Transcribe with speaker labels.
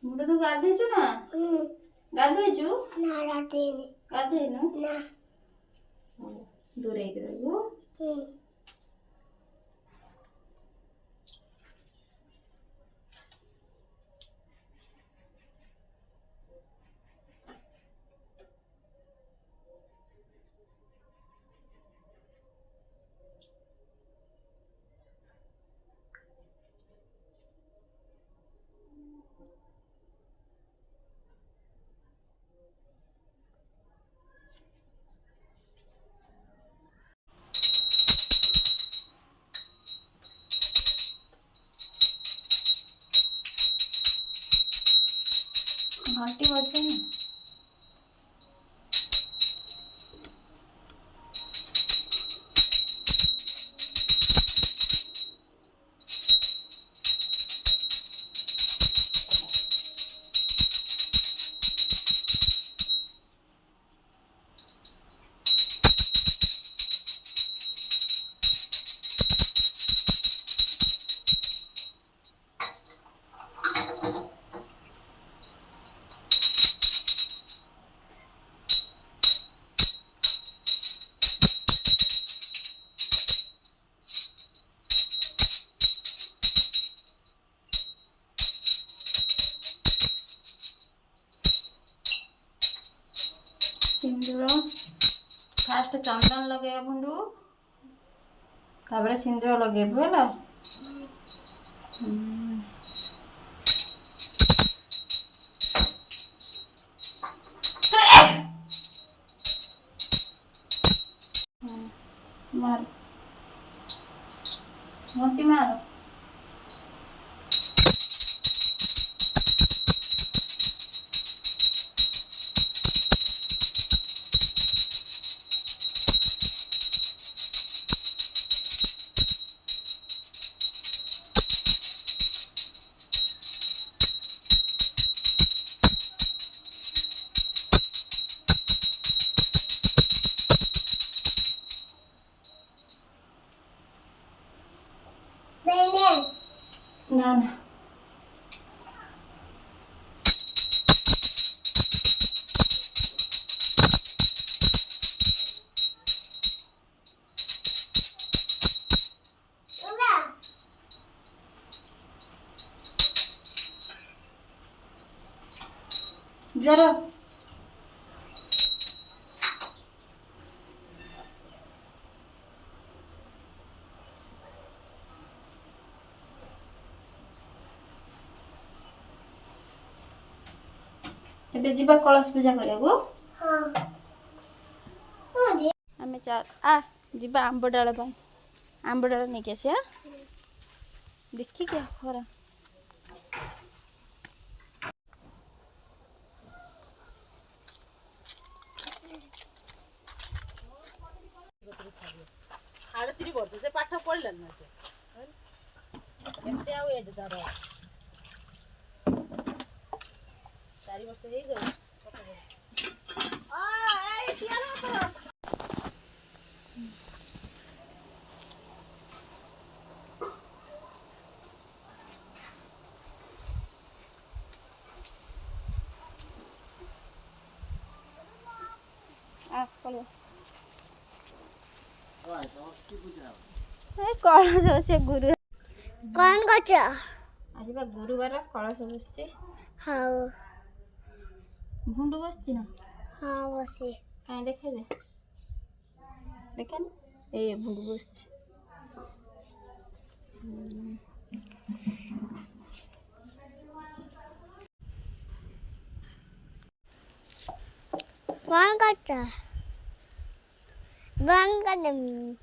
Speaker 1: मुंड तू गाधेचु ना गाधेचु
Speaker 2: ना गाधेनी
Speaker 1: गाधेनु
Speaker 2: ना
Speaker 1: दूर एक रहू घंटी बजे ना सिंदूर फास्ट चंदन लगे बुंडू तापर सिंदूर लगे बुला मार मोती मार ना ना जरा ଏବେ ଯିବା କଳସ ପୂଜା କରିବାକୁ ଆମେ ଯିବା ଆମ୍ବ ଡାଳ ପାଇଁ ଆମ୍ବ ଡାଳ ନେଇକି ଆସିବା ଦେଖିକି ଖରା
Speaker 3: ଆଡ଼ତିରି ବର୍ଷ ସେ ପାଠ ପଢ଼ିଲାନି ନା ସେ କେତେ ଆଉ ଏଜ୍ ତାର 4 ବର୍ଷ ହେଇଗଲା
Speaker 1: ଏ କଳସ ବସିବ ଗୁରୁ
Speaker 2: କ'ଣ କରୁଛ?
Speaker 1: ଆଜି ବା ଗୁରୁବାର କଳସ ବସିଛି।
Speaker 2: ହଉ।
Speaker 1: ଭୁଣ୍ଡୁ ବସିଛି ନା?
Speaker 2: ହଁ ବସି।
Speaker 1: କାହିଁ ଦେଖେ ଦେଖେନି ଏଇ ଭୁଣ୍ଡୁ ବସିଛି।
Speaker 2: କ'ଣ କରୁଛ? ବନ୍ଦ କରିଦେମି।